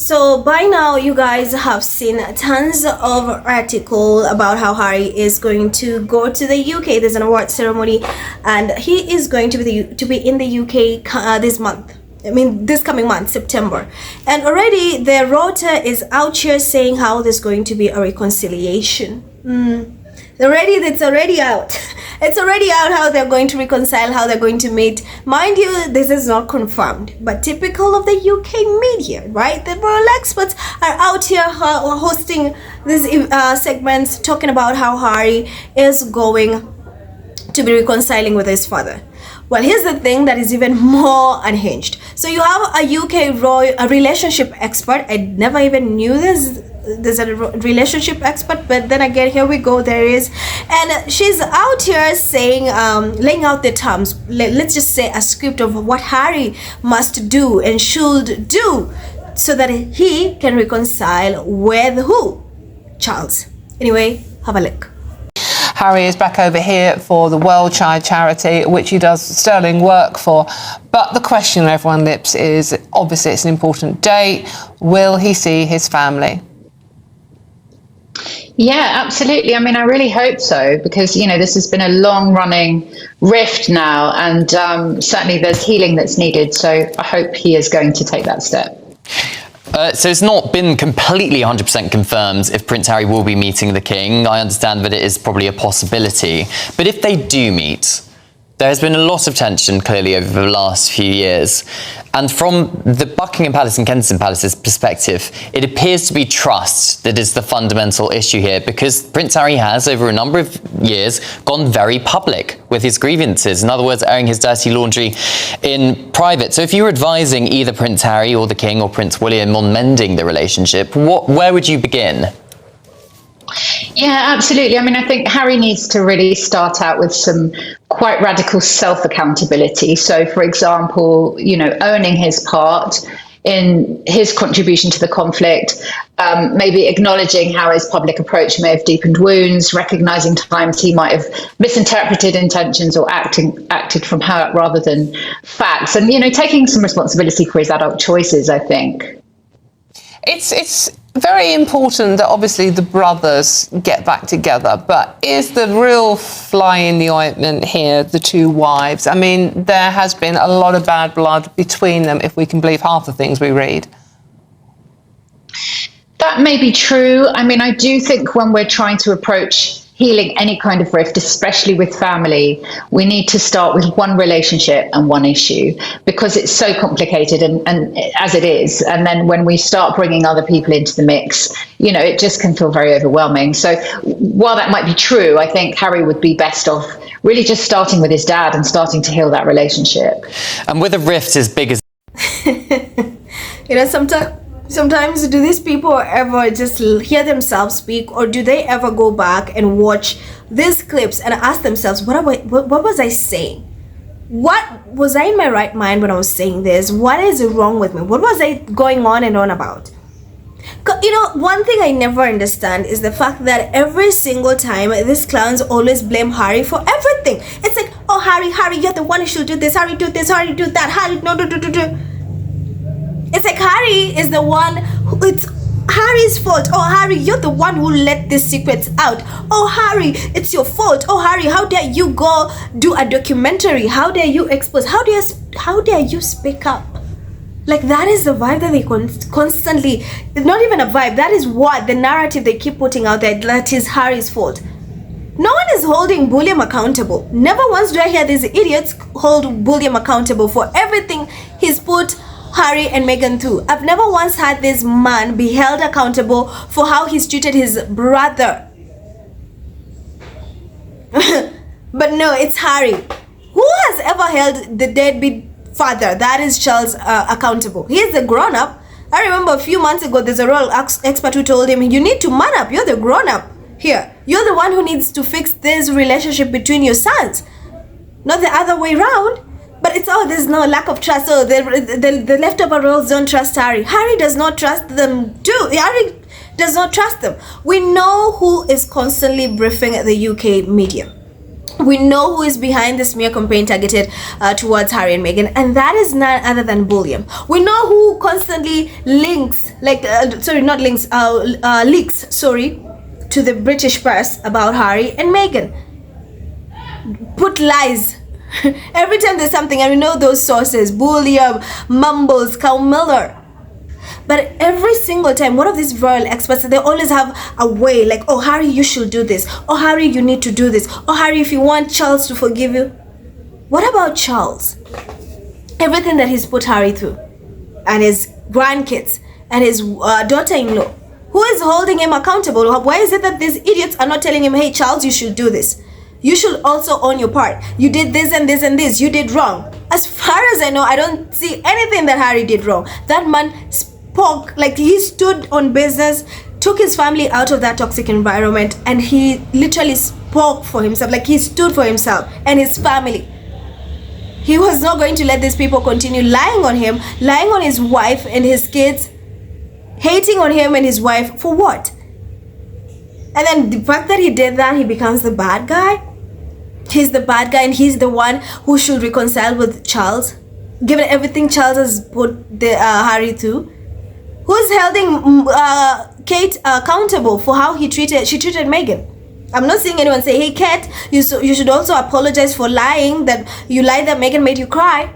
So by now you guys have seen tons of article about how Harry is going to go to the UK. There's an award ceremony and he is going to be in the UK this month. I mean this coming month, September. And already the rota is out here saying how there's going to be a reconciliation. It's already out. It's already out how they're going to reconcile, how they're going to meet. Mind you, this is not confirmed, but typical of the UK media, right? The royal experts are out here hosting these segments talking about how Harry is going to be reconciling with his father. Well, here's the thing that is even more unhinged. So you have a UK a relationship expert. I never even knew this. There's a relationship expert, but then again, here we go, there is. And she's out here saying, laying out the terms, let's just say a script of what Harry must do and should do so that he can reconcile with who? Charles. Anyway, have a look. Harry is back over here for the World Child Charity, which he does sterling work for. But the question on everyone's lips is, obviously it's an important day. Will he see his family? Yeah, absolutely. I mean, I really hope so, because, you know, this has been a long running rift now, and certainly there's healing that's needed. So I hope he is going to take that step. So it's not been completely 100% confirmed if Prince Harry will be meeting the King. I understand that it is probably a possibility. But if they do meet, there has been a lot of tension, clearly, over the last few years. And from the Buckingham Palace and Kensington Palace's perspective, it appears to be trust that is the fundamental issue here, because Prince Harry has, over a number of years, gone very public with his grievances. In other words, airing his dirty laundry in private. So if you were advising either Prince Harry or the King or Prince William on mending the relationship, where would you begin? Yeah, absolutely. I mean, I think Harry needs to really start out with some quite radical self-accountability. So, for example, you know, owning his part in his contribution to the conflict, maybe acknowledging how his public approach may have deepened wounds, recognizing times he might have misinterpreted intentions or acted from hurt rather than facts, and, you know, taking some responsibility for his adult choices, I think. It's very important that obviously the brothers get back together, but is the real fly in the ointment here the two wives? I mean, there has been a lot of bad blood between them, if we can believe half the things we read. That may be true. I mean, I do think when we're trying to approach healing any kind of rift, especially with family, we need to start with one relationship and one issue, because it's so complicated and as it is. And then when we start bringing other people into the mix, you know, it just can feel very overwhelming. So while that might be true, I think Harry would be best off really just starting with his dad and starting to heal that relationship. And with a rift as big as... You know, sometimes do these people ever just hear themselves speak, or do they ever go back and watch these clips and ask themselves, what was I saying? What was I in my right mind when I was saying this? What is wrong with me? What was I going on and on about? You know, one thing I never understand is the fact that every single time these clowns always blame Harry for everything. It's like, oh, Harry, you're the one who should do this. Harry, do this. Harry, do that. Harry, no, do. It's like Harry is the one who, it's Harry's fault. Oh, Harry, you're the one who let these secrets out. Oh, Harry, it's your fault. Oh, Harry, how dare you go do a documentary? How dare you expose? How dare you speak up? Like, that is the vibe that they constantly, it's not even a vibe. That is what the narrative they keep putting out there, that is Harry's fault. No one is holding William accountable. Never once do I hear these idiots hold William accountable for everything he's put Harry and Meghan through. I've never once had this man be held accountable for how he's treated his brother. But no, it's Harry. Who has ever held the deadbeat father, that is Charles, accountable? He's the grown-up. I remember a few months ago, there's a royal expert who told him, you need to man up. You're the grown-up here. You're the one who needs to fix this relationship between your sons, not the other way around. But it's, oh, there's no lack of trust. Oh, the leftover royals don't trust Harry. Harry does not trust them too. Harry does not trust them. We know who is constantly briefing the UK media. We know who is behind the smear campaign targeted towards Harry and Meghan, and that is none other than Bullion. We know who constantly leaks to the British press about Harry and Meghan. Put lies every time there's something, and we know those sources: Bullion, Mumbles, Carl Miller. But every single time, one of these royal experts, they always have a way, like, oh, Harry, you should do this. Oh, Harry, you need to do this. Oh, Harry, if you want Charles to forgive you. What about Charles? Everything that he's put Harry through, and his grandkids, and his daughter-in-law, who is holding him accountable? Why is it that these idiots are not telling him, hey, Charles, you should do this? You should also own your part. You did this and this and this. You did wrong. As far as I know, I don't see anything that Harry did wrong. That man spoke, like, he stood on business, took his family out of that toxic environment, and he literally spoke for himself. Like, he stood for himself and his family. He was not going to let these people continue lying on him, lying on his wife and his kids, hating on him and his wife. For what? And then the fact that he did that, he becomes the bad guy. He's the bad guy, and he's the one who should reconcile with Charles, given everything Charles has put Harry through. Who's holding Kate accountable for how she treated Meghan? I'm not seeing anyone say, hey, Kate, you should also apologize for lying, that you lied that Meghan made you cry.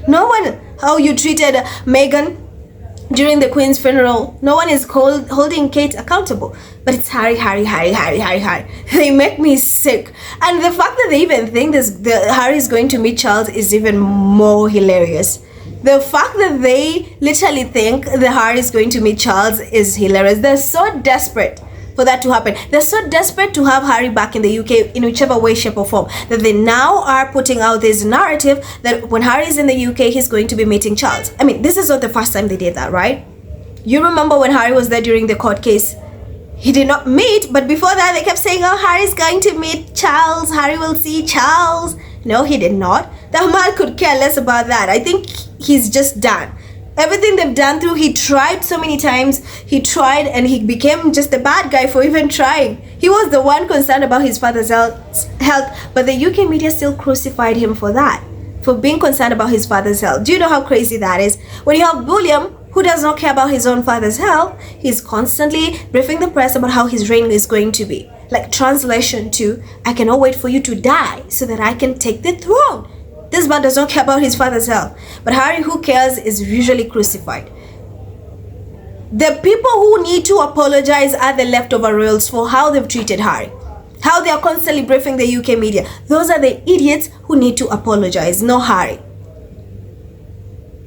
No one. How you treated Meghan during the Queen's funeral. No one is holding Kate accountable. But it's Harry. They make me sick. And the fact that they even think Harry is going to meet Charles is even more hilarious. The fact that they literally think that Harry is going to meet Charles is hilarious. They're so desperate for that to happen. They're so desperate to have Harry back in the UK in whichever way, shape or form, that they now are putting out this narrative that when Harry is in the UK, he's going to be meeting Charles. I mean, this is not the first time they did that, right? You remember when Harry was there during the court case? He did not meet, but before that they kept saying, oh, Harry's going to meet Charles. Harry will see Charles. No, he did not. That man could care less about that. I think he's just done. Everything they've done through, he tried so many times. He tried and he became just a bad guy for even trying. He was the one concerned about his father's health, but the UK media still crucified him for that, for being concerned about his father's health. Do you know how crazy that is? When you have William, who does not care about his own father's health, he's constantly briefing the press about how his reign is going to be. Like, translation to, I cannot wait for you to die so that I can take the throne. This man does not care about his father's health. But Harry, who cares, is usually crucified. The people who need to apologize are the leftover royals for how they've treated Harry. How they are constantly briefing the UK media. Those are the idiots who need to apologize, not Harry.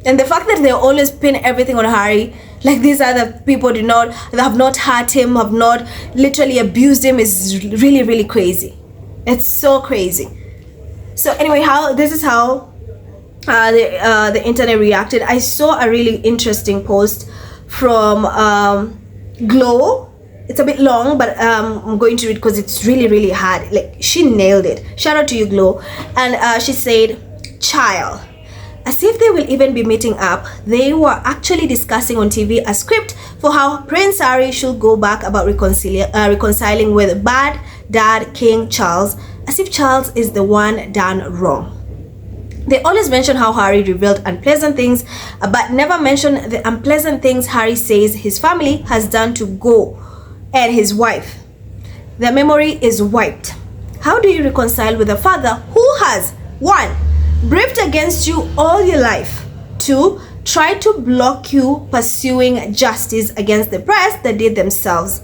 And the fact that they always pin everything on Harry, like these other people that have not hurt him, have not literally abused him, is really, really crazy. It's so crazy. So anyway, this is how the internet reacted. I saw a really interesting post from Glow. It's a bit long, but I'm going to read because it's really, really hard. Like, she nailed it. Shout out to you, Glow. And she said, child. As if they will even be meeting up, they were actually discussing on TV a script for how Prince Harry should go back about reconciling with bad dad King Charles, as if Charles is the one done wrong. They always mention how Harry revealed unpleasant things, but never mention the unpleasant things Harry says his family has done to Go and his wife. Their memory is wiped. How do you reconcile with a father who has 1. briefed against you all your life, 2. tried to block you pursuing justice against the press that did themselves,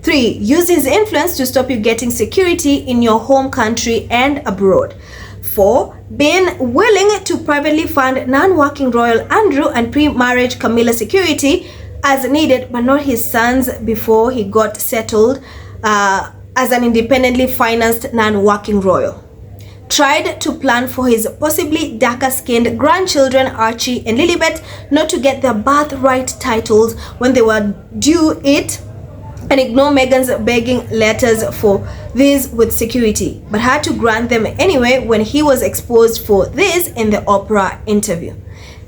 3. used his influence to stop you getting security in your home country and abroad, 4. being willing to privately fund non-working royal Andrew and pre-marriage Camilla security as needed, but not his sons before he got settled as an independently financed non-working royal. Tried to plan for his possibly darker-skinned grandchildren Archie and Lilibet not to get their birthright titles when they were due it, and ignore Meghan's begging letters for these with security, but had to grant them anyway when he was exposed for this in the Oprah interview.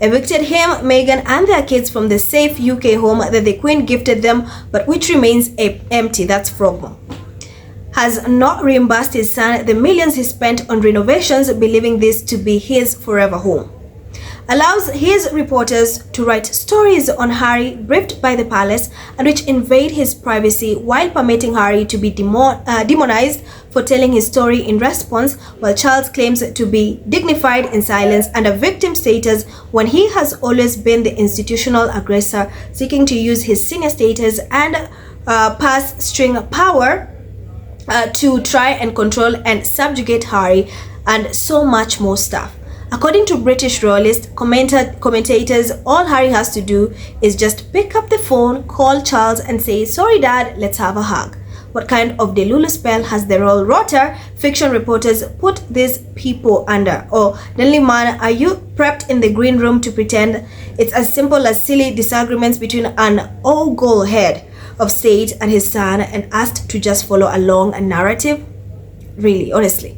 Evicted him, Meghan and their kids from the safe UK home that the Queen gifted them, but which remains empty. That's Frogmore. has not reimbursed his son the millions he spent on renovations, believing this to be his forever home. Allows his reporters to write stories on Harry briefed by the palace and which invade his privacy while permitting Harry to be demonized for telling his story in response, while Charles claims to be dignified in silence and a victim status when he has always been the institutional aggressor seeking to use his senior status and purse string power to try and control and subjugate Harry, and so much more stuff. According to British royalist commentators, all Harry has to do is just pick up the phone, call Charles and say, "Sorry dad, let's have a hug." What kind of Delulu spell has the royal rotter fiction reporters put these people under? Or, Denley man, are you prepped in the green room to pretend it's as simple as silly disagreements between an ogle head of state and his son and asked to just follow along a narrative? Really, honestly.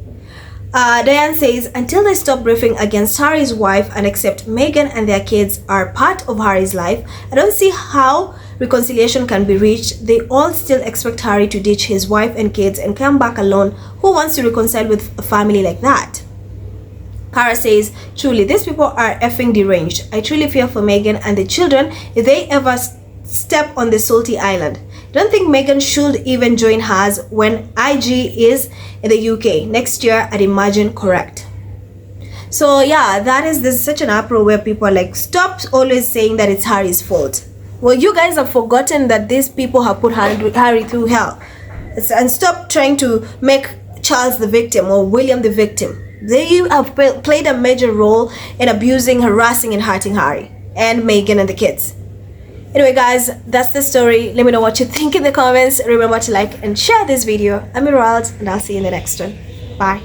Diane says, until they stop briefing against Harry's wife and accept Meghan and their kids are part of Harry's life, I don't see how reconciliation can be reached. They all still expect Harry to ditch his wife and kids and come back alone. Who wants to reconcile with a family like that? Kara says, truly, these people are effing deranged. I truly fear for Meghan and the children if they ever step on the salty island. Don't think Meghan should even join hers when IG is in the UK next year, I'd imagine. Correct. So yeah, there's such an uproar where people are like, stop always saying that it's Harry's fault. Well, you guys have forgotten that these people have put Harry through hell. And stop trying to make Charles the victim or William the victim. They have played a major role in abusing, harassing and hurting Harry and Meghan and the kids. Anyway guys, that's the story. Let me know what you think in the comments. Remember to like and share this video. I'm Emerald and I'll see you in the next one. Bye.